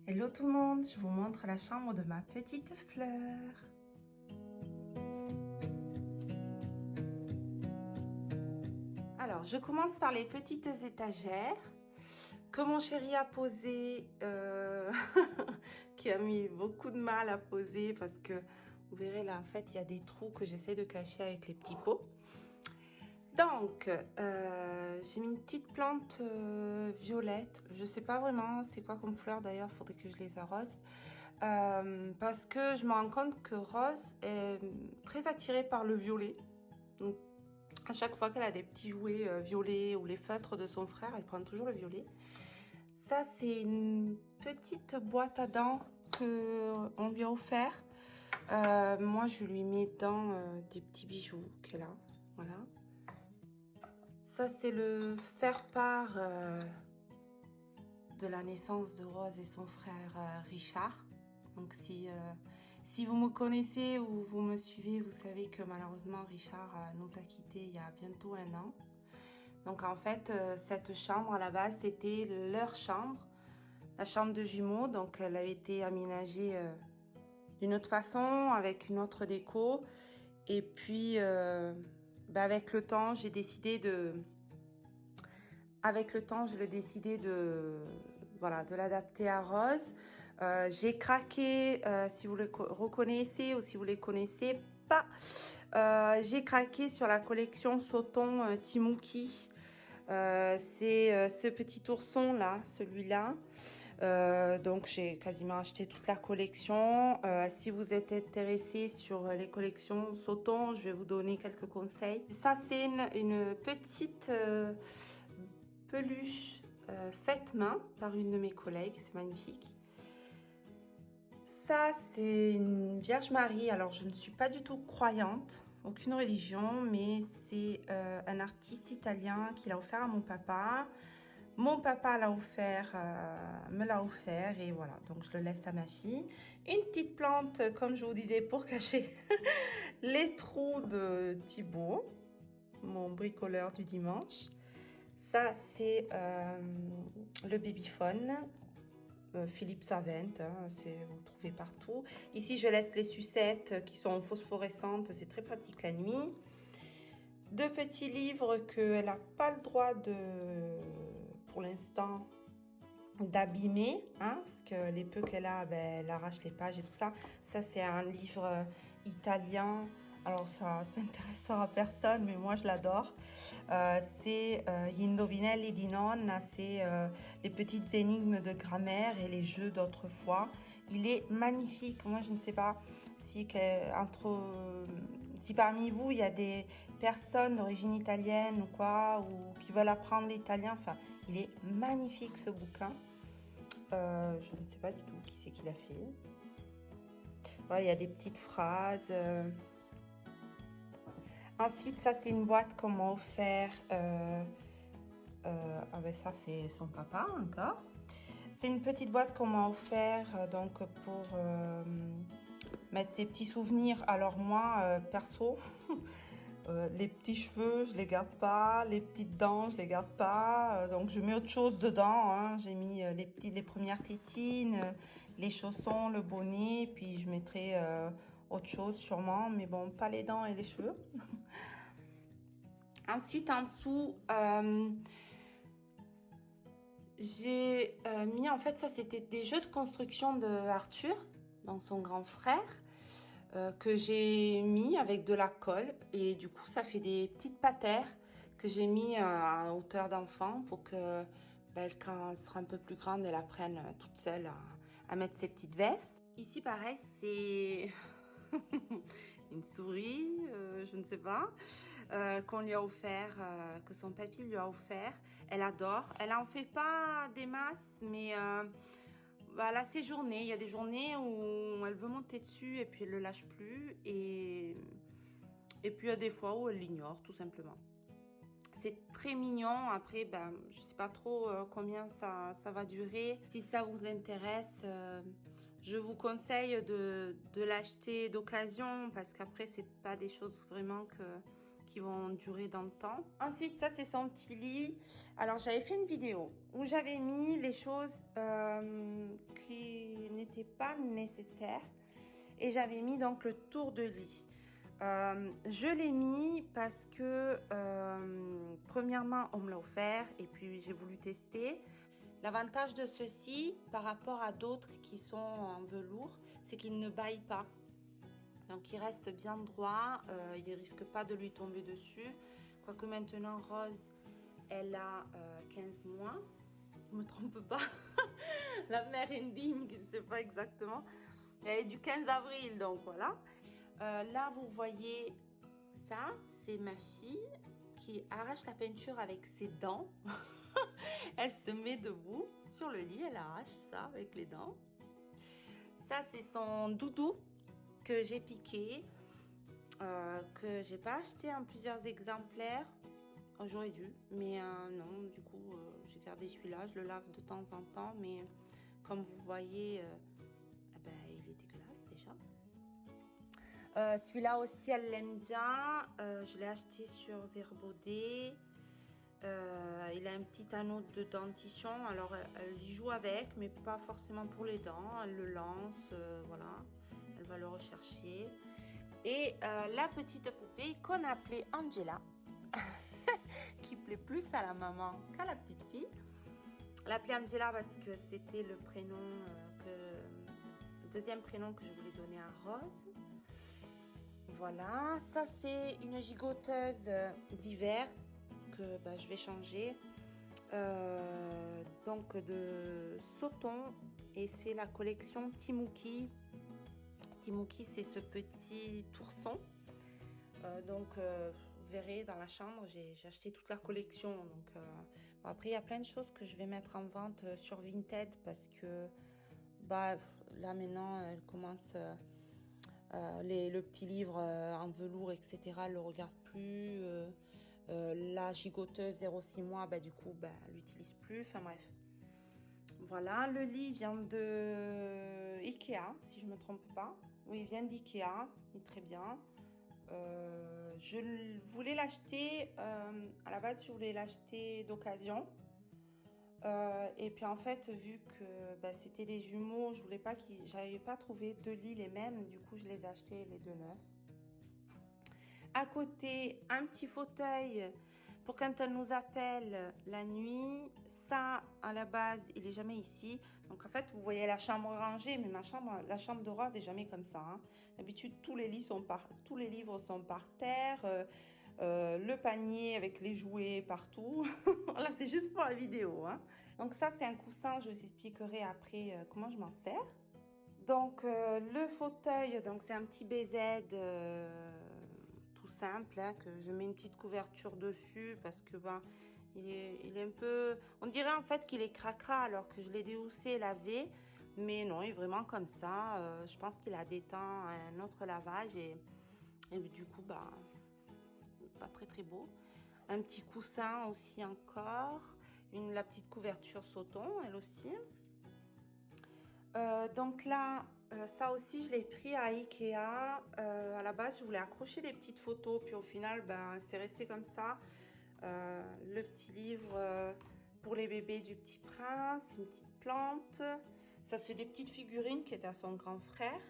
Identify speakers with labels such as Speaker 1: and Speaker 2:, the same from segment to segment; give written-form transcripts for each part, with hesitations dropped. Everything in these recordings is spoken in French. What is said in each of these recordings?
Speaker 1: Hello tout le monde, je vous montre la chambre de ma petite fleur. Alors, je commence par les petites étagères que mon chéri a posées, qui a mis beaucoup de mal à poser parce que vous verrez là, en fait, il y a des trous que j'essaie de cacher avec les petits pots. Donc, j'ai mis une petite plante violette. Je sais pas vraiment c'est quoi comme fleur d'ailleurs, il faudrait que je les arrose. Parce que je me rends compte que Rose est très attirée par le violet. Donc, à chaque fois qu'elle a des petits jouets violets ou les feutres de son frère, elle prend toujours le violet. Ça, c'est une petite boîte à dents qu'on lui a offert. Moi, je lui mets dedans des petits bijoux qu'elle a. Voilà. Ça, c'est le faire-part de la naissance de Rose et son frère Richard. Donc, si vous me connaissez ou vous me suivez, vous savez que malheureusement, Richard nous a quittés il y a bientôt 1 an. Donc, en fait, cette chambre, à la base, c'était leur chambre, la chambre de jumeaux. Donc, elle a été aménagée d'une autre façon, avec une autre déco. Et puis, avec le temps, j'ai décidé de... voilà, de l'adapter à Rose. J'ai craqué, si vous le reconnaissez ou si vous les connaissez pas, j'ai craqué sur la collection Sauton Timouki. C'est ce petit ourson là, celui-là. Donc j'ai quasiment acheté toute la collection. Si vous êtes intéressé sur les collections Sauton, je vais vous donner quelques conseils. Ça c'est une petite peluche faite main par une de mes collègues, c'est magnifique. Ça c'est une Vierge Marie, alors je ne suis pas du tout croyante, aucune religion, mais c'est un artiste italien qui l'a offert à mon papa. Mon papa l'a offert, me l'a offert et voilà, donc je le laisse à ma fille. Une petite plante, comme je vous disais, pour cacher les trous de Thibaut, mon bricoleur du dimanche. Ça, c'est le babyphone, Philippe Savent, hein, vous le trouvez partout. Ici, je laisse les sucettes qui sont phosphorescentes, c'est très pratique la nuit. 2 petits livres qu'elle n'a pas le droit de, pour l'instant, d'abîmer, hein, parce que les peu qu'elle a, elle arrache les pages et tout ça. Ça, c'est un livre italien. Alors, ça s'intéressera à personne, mais moi, je l'adore. C'est Gli indovinelli di nonna, c'est les petites énigmes de grammaire et les jeux d'autrefois. Il est magnifique. Moi, je ne sais pas si, si parmi vous, il y a des personnes d'origine italienne ou quoi, ou qui veulent apprendre l'italien. Enfin, il est magnifique, ce bouquin. Je ne sais pas du tout qui c'est qui l'a fait. Voilà, il y a des petites phrases. Ensuite, ça, c'est une boîte qu'on m'a offert. Ça, c'est son papa encore. C'est une petite boîte qu'on m'a offert donc pour mettre ses petits souvenirs. Alors moi, perso, les petits cheveux, je les garde pas. Les petites dents, je les garde pas. Donc je mets autre chose dedans. Hein. J'ai mis les premières tétines, les chaussons, le bonnet. Puis je mettrai autre chose sûrement. Mais bon, pas les dents et les cheveux. Ensuite, en dessous, j'ai mis, en fait, ça c'était des jeux de construction de Arthur, donc son grand frère, que j'ai mis avec de la colle. Et du coup, ça fait des petites patères que j'ai mis à hauteur d'enfant pour que, quand elle sera un peu plus grande, elle apprenne toute seule à mettre ses petites vestes. Ici, pareil, c'est une souris, je ne sais pas, qu'on lui a offert, que son papy lui a offert. Elle adore. Elle en fait pas des masses, mais elle a ses journées. Il y a des journées où elle veut monter dessus et puis elle le lâche plus. Et puis il y a des fois où elle l'ignore, tout simplement. C'est très mignon. Après, je sais pas trop combien ça va durer. Si ça vous intéresse, je vous conseille de l'acheter d'occasion parce qu'après, c'est pas des choses vraiment qui vont durer dans le temps. Ensuite, ça, c'est son petit lit. Alors, j'avais fait une vidéo où j'avais mis les choses c'était pas nécessaire. Et j'avais mis donc le tour de lit. Je l'ai mis parce que premièrement on me l'a offert et puis j'ai voulu tester. L'avantage de ceci par rapport à d'autres qui sont en velours, c'est qu'il ne bâille pas. Donc il reste bien droit, il ne risque pas de lui tomber dessus. Quoique maintenant Rose, elle a 15 mois, je ne me trompe pas. La mère indigne, je ne sais pas exactement. Elle est du 15 avril, donc voilà. Là, vous voyez ça, c'est ma fille qui arrache la peinture avec ses dents. Elle se met debout sur le lit, elle arrache ça avec les dents. Ça, c'est son doudou que j'ai piqué, que j'ai pas acheté en plusieurs exemplaires. Oh, j'aurais dû, mais non, du coup, j'ai gardé celui-là. Je le lave de temps en temps, mais comme vous voyez, ben, il est dégueulasse déjà. Celui-là aussi, elle l'aime bien. Je l'ai acheté sur Verbaudet. Il a un petit anneau de dentition. Alors, elle y joue avec, mais pas forcément pour les dents. Elle le lance, voilà. Elle va le rechercher. Et la petite poupée qu'on appelait Angela, qui plaît plus à la maman qu'à la petite fille. Elle l'appelait Angela parce que c'était le prénom le deuxième prénom que je voulais donner à Rose. Voilà, ça c'est une gigoteuse d'hiver que je vais changer. Donc de Sauton, et c'est la collection Timouki. Timouki, c'est ce petit ourson. Vous verrez dans la chambre, j'ai acheté toute la collection. Donc, bon, après, il y a plein de choses que je vais mettre en vente sur Vinted parce que là maintenant, elle commence le petit livre en velours, etc. Elle ne le regarde plus. La gigoteuse 0,6 mois, du coup, elle l'utilise plus. Enfin bref. Voilà, le lit vient de Ikea, si je ne me trompe pas. Oui, il vient d'Ikea, il est très bien. Je voulais l'acheter, à la base je voulais l'acheter d'occasion. Et puis en fait, vu que c'était des jumeaux, j'avais pas trouvé deux lits les mêmes, du coup je les ai achetés les deux neufs. À côté, un petit fauteuil pour quand elle nous appelle la nuit. Ça, à la base, il est jamais ici. Donc en fait, vous voyez la chambre rangée, mais la chambre de Rose est jamais comme ça, hein. D'habitude, tous les livres sont par terre. Le panier avec les jouets partout. Là, c'est juste pour la vidéo, hein. Donc ça, c'est un coussin. Je vous expliquerai après comment je m'en sers. Donc le fauteuil, donc c'est un petit BZ tout simple, hein, que je mets une petite couverture dessus parce que il est un peu, on dirait en fait qu'il est cracra alors que je l'ai déhoussé, lavé, mais non, il est vraiment comme ça. Je pense qu'il a des temps à un autre lavage et du coup pas très très beau. Un petit coussin aussi encore, la petite couverture Sauton elle aussi. Donc là, ça aussi je l'ai pris à Ikea. À la base je voulais accrocher des petites photos, puis au final c'est resté comme ça. Le petit livre pour les bébés du Petit Prince, une petite plante. Ça c'est des petites figurines qui étaient à son grand frère.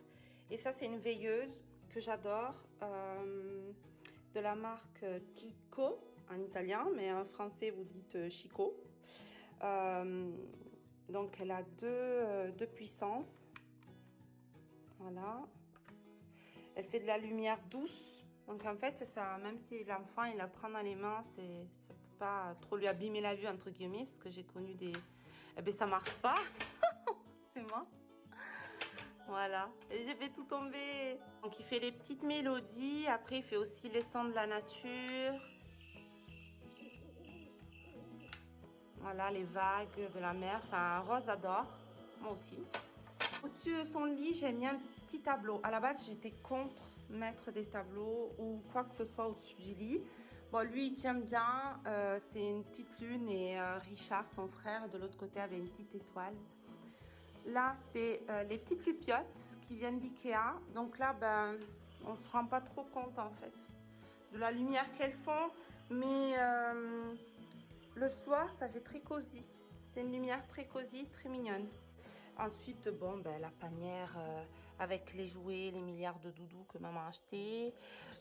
Speaker 1: Et ça c'est une veilleuse que j'adore, de la marque Kiko en italien, mais en français vous dites Chico. Donc elle a deux puissances. Voilà. Elle fait de la lumière douce. Donc en fait, ça, même si l'enfant il la prend dans les mains, ça peut pas trop lui abîmer la vue entre guillemets, parce que j'ai connu des. Eh bien ça marche pas. C'est moi. Voilà. Et j'ai fait tout tomber. Donc il fait les petites mélodies. Après il fait aussi les sons de la nature. Voilà, les vagues de la mer. Enfin, Rose adore. Moi aussi. Au-dessus de son lit, j'ai mis un petit tableau. À la base, j'étais contre mettre des tableaux ou quoi que ce soit au-dessus du lit. Bon, lui, il tient bien. C'est une petite lune et Richard, son frère, de l'autre côté, avait une petite étoile. Là, c'est les petites lupiotes qui viennent d'Ikea. Donc là, on ne se rend pas trop compte, en fait, de la lumière qu'elles font. Mais le soir, ça fait très cosy. C'est une lumière très cosy, très mignonne. Ensuite, bon, ben, la panière avec les jouets, les milliards de doudous que maman a acheté.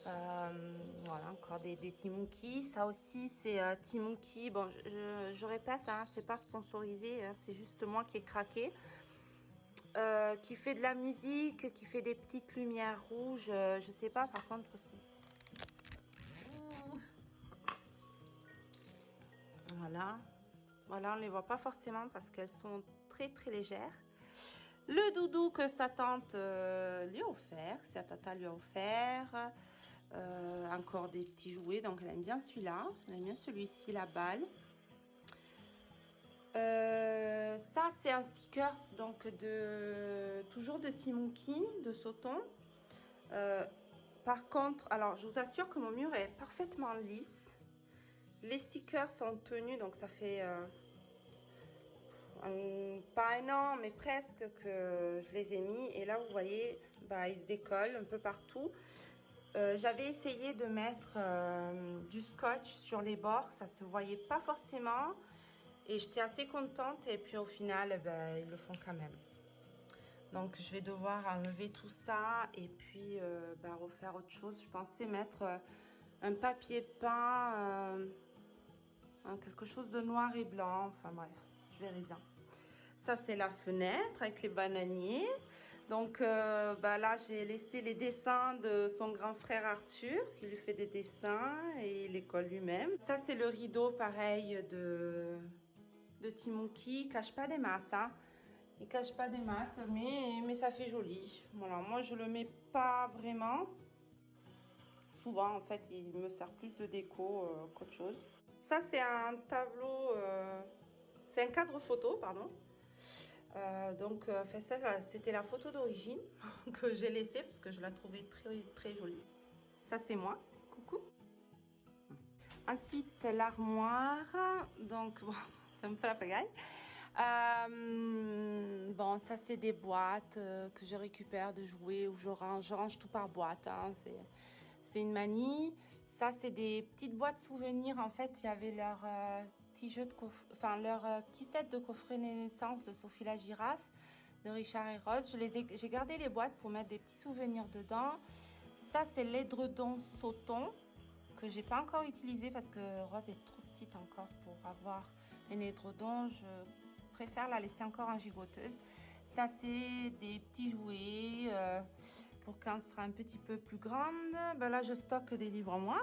Speaker 1: Voilà, encore des Timouki. Ça aussi, c'est Timouki. Bon, je répète, hein, c'est pas sponsorisé, hein, c'est juste moi qui ai craqué. Qui fait de la musique, qui fait des petites lumières rouges. Je sais pas, par contre, c'est... Voilà. Voilà, on les voit pas forcément parce qu'elles sont très très légères. Le doudou que sa tante lui a offert, sa tata lui a offert. Encore des petits jouets, donc elle aime bien celui-là. Elle aime bien celui-ci, la balle. Ça, c'est un stickers, donc toujours de Timouki, de Sauton. Par contre, alors je vous assure que mon mur est parfaitement lisse. Les stickers sont tenus, donc ça fait... pas un an mais presque que je les ai mis et là vous voyez bah, ils se décollent un peu partout. J'avais essayé de mettre du scotch sur les bords, ça se voyait pas forcément et j'étais assez contente et puis au final bah, ils le font quand même. Donc je vais devoir enlever tout ça et puis bah, refaire autre chose. Je pensais mettre un papier peint, quelque chose de noir et blanc, enfin bref, je verrai bien. Ça, c'est la fenêtre avec les bananiers. Donc, bah là, j'ai laissé les dessins de son grand frère Arthur, qui lui fait des dessins et il les colle lui-même. Ça, c'est le rideau, pareil, de Timouki. Il cache pas des masses, hein. Il cache pas des masses, mais ça fait joli. Voilà, moi, je le mets pas vraiment. Souvent, en fait, il me sert plus de déco qu'autre chose. Ça, c'est un tableau... c'est un cadre photo, pardon. Donc ça, c'était la photo d'origine que j'ai laissée parce que je la trouvais très très jolie. Ça c'est moi, coucou. Ensuite l'armoire, donc bon, c'est un peu la pagaille. Bon, ça c'est des boîtes que je récupère de jouets ou je range tout par boîte, hein. C'est une manie. Ça c'est des petites boîtes souvenirs. En fait, il y avait leur petit jeu de enfin leur petit set de coffret naissance de Sophie la girafe de Richard et Rose. J'ai gardé les boîtes pour mettre des petits souvenirs dedans. Ça c'est l'édredon Sauton que j'ai pas encore utilisé parce que Rose est trop petite encore pour avoir un édredon. Je préfère la laisser encore en gigoteuse. Ça c'est des petits jouets pour quand elle sera un petit peu plus grande. Ben là je stocke des livres en moi.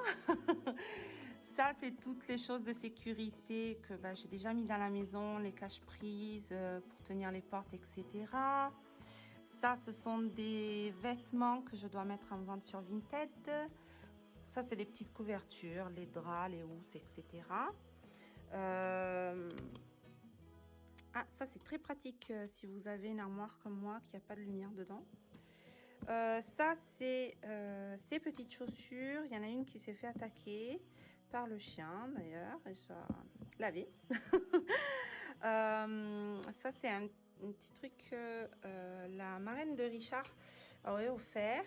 Speaker 1: Ça c'est toutes les choses de sécurité que ben, j'ai déjà mis dans la maison, les cache-prises pour tenir les portes, etc. Ça ce sont des vêtements que je dois mettre en vente sur Vinted. Ça c'est des petites couvertures, les draps, les housses, etc. Ah, ça c'est très pratique si vous avez une armoire comme moi qui n'a pas de lumière dedans. Ça c'est ces petites chaussures. Il y en a une qui s'est fait attaquer par le chien d'ailleurs et ça lavé. Ça c'est un petit truc que la marraine de Richard aurait offert.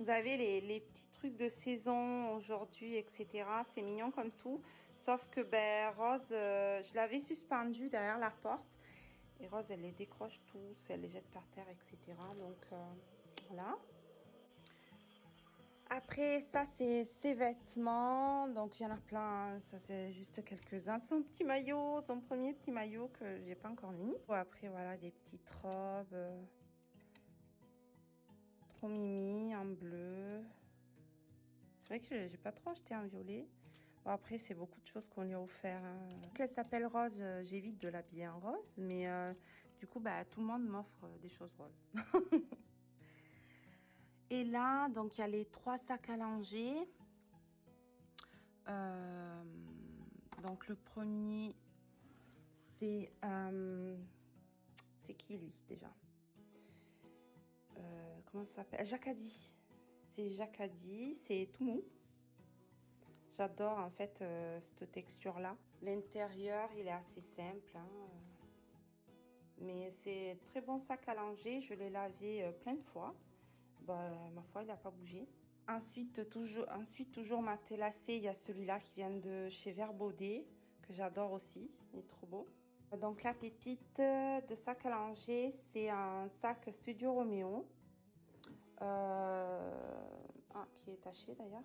Speaker 1: Vous avez les petits trucs de saison aujourd'hui, etc. C'est mignon comme tout. Sauf que ben, Rose, je l'avais suspendu derrière la porte. Et Rose, elle les décroche tous, elle les jette par terre, etc. Donc, voilà. Après, ça, c'est ses vêtements. Donc, il y en a plein. Ça, c'est juste quelques-uns. Son petit maillot, son premier petit maillot que j'ai pas encore mis. Après, voilà, des petites robes. Trop mimi, en bleu. C'est vrai que j'ai pas trop acheté en violet. Bon, après, c'est beaucoup de choses qu'on lui a offert. Hein. Elle s'appelle Rose, j'évite de l'habiller en rose. Mais du coup, bah, tout le monde m'offre des choses roses. Et là, donc, il y a les 3 sacs à langer. Donc, le premier, c'est qui, lui, déjà comment ça s'appelle? Jacadi. C'est Jacadi, c'est tout mou. J'adore, en fait, cette texture-là. L'intérieur, il est assez simple, hein. Mais c'est très bon sac à langer. Je l'ai lavé plein de fois. Bah, ma foi, il n'a pas bougé. Ensuite, toujours matelassé, il y a celui-là qui vient de chez Verbaudet, que j'adore aussi. Il est trop beau. Donc la pépite de sac à langer, c'est un sac Studio Romeo. Qui est taché d'ailleurs.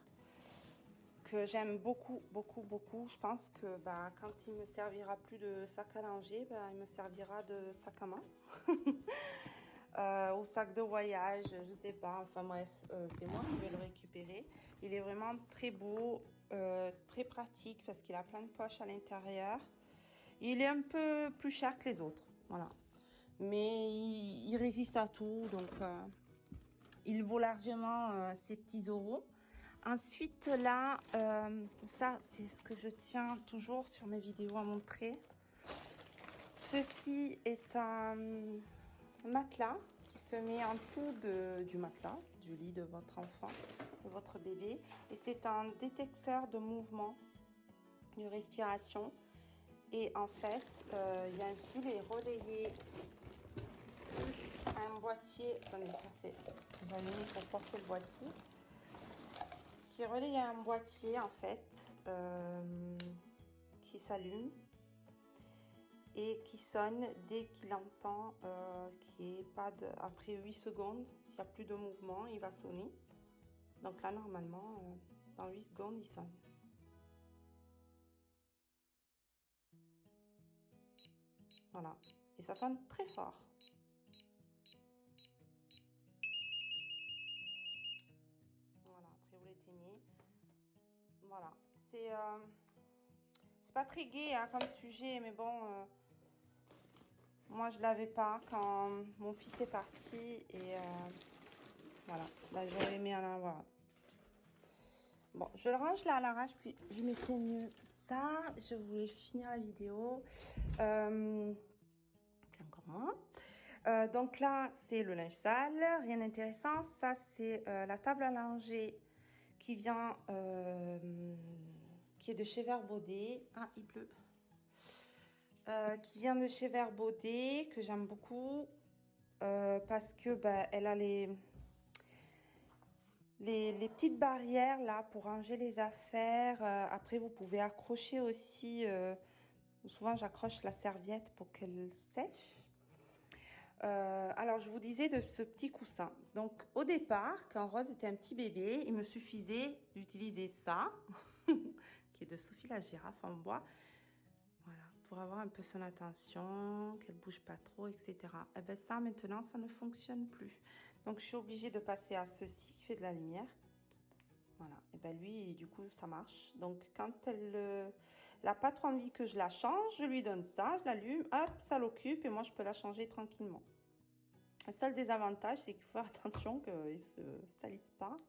Speaker 1: Que j'aime beaucoup, beaucoup, beaucoup. Je pense que quand il me servira plus de sac à langer, il me servira de sac à main. Au sac de voyage, je sais pas, enfin bref, c'est moi qui vais le récupérer. Il est vraiment très beau, très pratique parce qu'il a plein de poches à l'intérieur. Il est un peu plus cher que les autres, voilà. Mais il résiste à tout, donc il vaut largement ses petits euros. Ensuite là, ça c'est ce que je tiens toujours sur mes vidéos à montrer. Ceci est un matelas qui se met en dessous du matelas, du lit de votre enfant, de votre bébé. Et c'est un détecteur de mouvement, de respiration. Et en fait, il y a un fil et relayé un boîtier. Attendez, ça c'est ce qui va aller pour porter le boîtier. Qui est relayé à un boîtier en fait, qui s'allume et qui sonne dès qu'il entend qu'il n'y ait pas de... Après 8 secondes, s'il n'y a plus de mouvement, il va sonner. Donc là, normalement, dans 8 secondes, il sonne. Voilà. Et ça sonne très fort. Voilà, après vous l'éteignez. Voilà. C'est pas très gai hein, comme sujet, mais bon... moi, je l'avais pas quand mon fils est parti et voilà, là j'aurais aimé en avoir. Bon, je le range là à l'arrache, puis je mettrai mieux ça. Je voulais finir la vidéo. Encore moins. Donc là, c'est le linge sale, rien d'intéressant. Ça, c'est la table à langer qui vient, qui est de chez Verbaudet. Ah, il pleut. Qui vient de chez Verbaudet, que j'aime beaucoup parce que elle a les petites barrières là pour ranger les affaires. Après, vous pouvez accrocher aussi. Souvent, j'accroche la serviette pour qu'elle sèche. Alors, je vous disais de ce petit coussin. Donc, au départ, quand Rose était un petit bébé, il me suffisait d'utiliser ça, qui est de Sophie la girafe en bois. Voilà, pour avoir un peu son attention, qu'elle bouge pas trop, etc. Et bien ça, maintenant, ça ne fonctionne plus. Donc, je suis obligée de passer à ceci qui fait de la lumière. Voilà, et bien lui, du coup, ça marche. Donc, quand elle n'a pas trop envie que je la change, je lui donne ça, je l'allume, hop, ça l'occupe et moi, je peux la changer tranquillement. Le seul désavantage, c'est qu'il faut faire attention qu'il ne se salisse pas.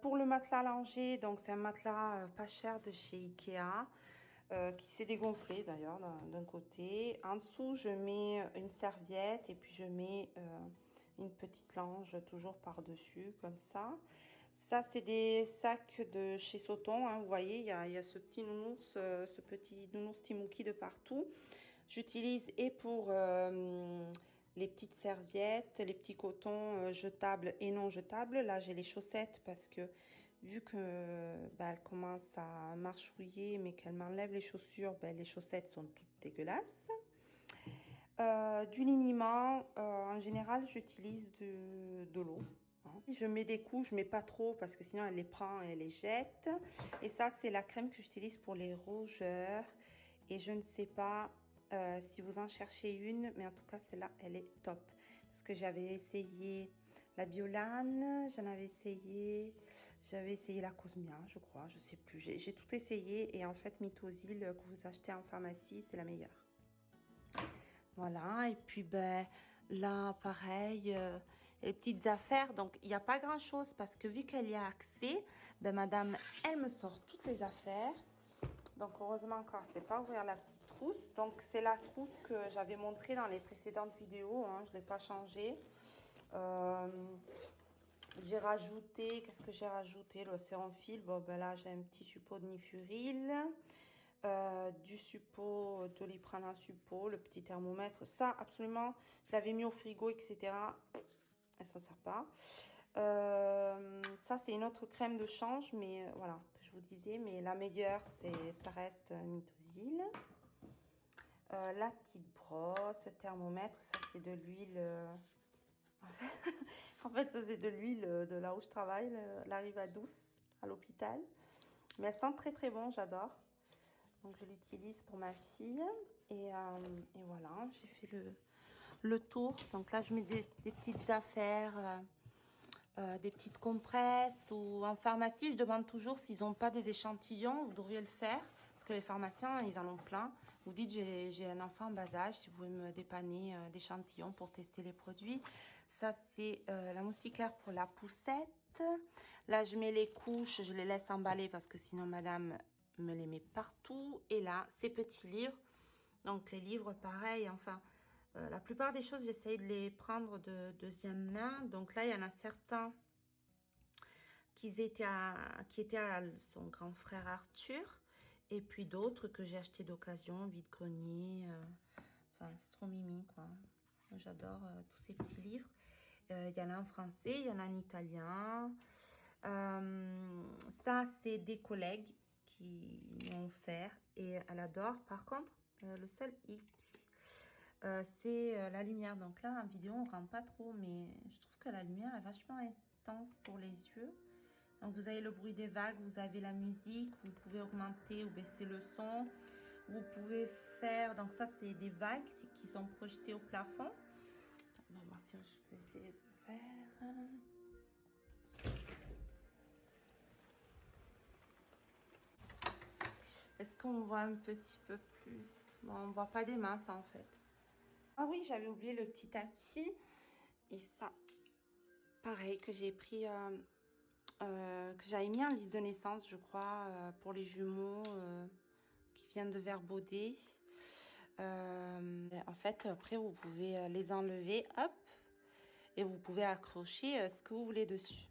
Speaker 1: Pour le matelas à langer, donc c'est un matelas pas cher de chez Ikea. Qui s'est dégonflé d'ailleurs d'un côté. En dessous, je mets une serviette et puis je mets une petite lange toujours par-dessus, comme ça. Ça, c'est des sacs de chez Sauton. Hein, vous voyez, il y a ce petit nounours, Timouki de partout. J'utilise et pour les petites serviettes, les petits cotons jetables et non jetables. Là, j'ai les chaussettes parce que vu que elle commence à marchouiller, mais qu'elle m'enlève les chaussures, les chaussettes sont toutes dégueulasses. Du liniment, en général, j'utilise de l'eau. Hein. Je mets des couches, je mets pas trop parce que sinon elle les prend et elle les jette. Et ça, c'est la crème que j'utilise pour les rougeurs. Et je ne sais pas si vous en cherchez une, mais en tout cas, celle-là, elle est top. Parce que j'avais essayé la Biolane, j'avais essayé la Cosmia, je crois, je sais plus. J'ai tout essayé et en fait, Mythosil que vous achetez en pharmacie, c'est la meilleure. Voilà, et puis là, pareil, les petites affaires. Donc, il n'y a pas grand-chose parce que vu qu'elle y a accès, madame, elle me sort toutes les affaires. Donc, heureusement encore, c'est pas ouvrir la petite trousse. Donc, c'est la trousse que j'avais montrée dans les précédentes vidéos. Hein, je ne l'ai pas changée. J'ai rajouté, qu'est-ce que j'ai rajouté? Le sérum fil. Bon, là, j'ai un petit suppôt de Nifuril. Du suppôt, Doliprane en suppôt, le petit thermomètre. Ça, absolument, je l'avais mis au frigo, etc. Elle s'en sert pas. Ça, c'est une autre crème de change, mais voilà, que je vous disais. Mais la meilleure, ça reste Mythosil. La petite brosse, le thermomètre, ça c'est de l'huile. En fait, ça c'est de l'huile de là où je travaille, la Riva Douce, à l'hôpital. Mais elle sent très très bon, j'adore. Donc je l'utilise pour ma fille. Et voilà, j'ai fait le tour. Donc là, je mets des petites affaires, des petites compresses. Ou en pharmacie, je demande toujours s'ils n'ont pas des échantillons. Vous devriez le faire. Parce que les pharmaciens, ils en ont plein. Vous dites, j'ai un enfant en bas âge, si vous pouvez me dépanner d'échantillons pour tester les produits. Ça, c'est la moustiquaire pour la poussette. Là, je mets les couches, je les laisse emballer parce que sinon, madame me les met partout. Et là, ces petits livres. Donc, les livres, pareil, enfin, la plupart des choses, j'essaye de les prendre de deuxième main. Donc là, il y en a certains qui étaient à son grand frère Arthur. Et puis d'autres que j'ai acheté d'occasion, vide-grenier. Enfin, c'est trop mimi, quoi. J'adore tous ces petits livres. Il y en a en français, il y en a en italien. Ça, c'est des collègues qui m'ont offert et elle adore. Par contre, le seul hic, c'est la lumière. Donc là, en vidéo, on ne rend pas trop, mais je trouve que la lumière est vachement intense pour les yeux. Donc, vous avez le bruit des vagues, vous avez la musique, vous pouvez augmenter ou baisser le son. Vous pouvez faire, donc ça, c'est des vagues qui sont projetées au plafond. On va voir si je peux essayer de faire. Est-ce qu'on voit un petit peu plus? Bon, on voit pas des masses en fait. Ah oui, j'avais oublié le petit tapis. Et ça, pareil, que j'ai pris, que j'avais mis en liste de naissance, je crois, pour les jumeaux qui viennent de Verbaudet. En fait, après, vous pouvez les enlever, hop, et vous pouvez accrocher ce que vous voulez dessus.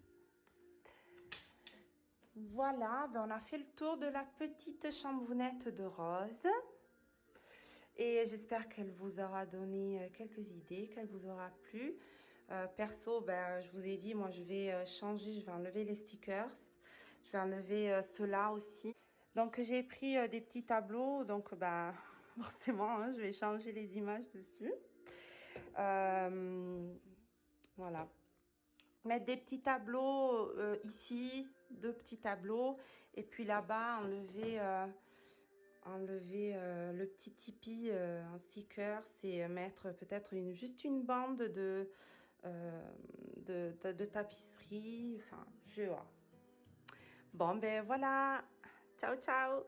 Speaker 1: Voilà, ben on a fait le tour de la petite chambounette de Rose. Et j'espère qu'elle vous aura donné quelques idées, qu'elle vous aura plu. Perso, ben, je vous ai dit, moi je vais changer, je vais enlever les stickers. Je vais enlever ceux-là aussi. Donc j'ai pris des petits tableaux, donc bah, forcément, hein, je vais changer les images dessus. Voilà. Mettre des petits tableaux ici, deux petits tableaux. Et puis là-bas, enlever le petit tipi en sticker. C'est mettre peut-être juste une bande de tapisserie. Enfin, je vais voir. Bon, ben voilà. Ciao, ciao.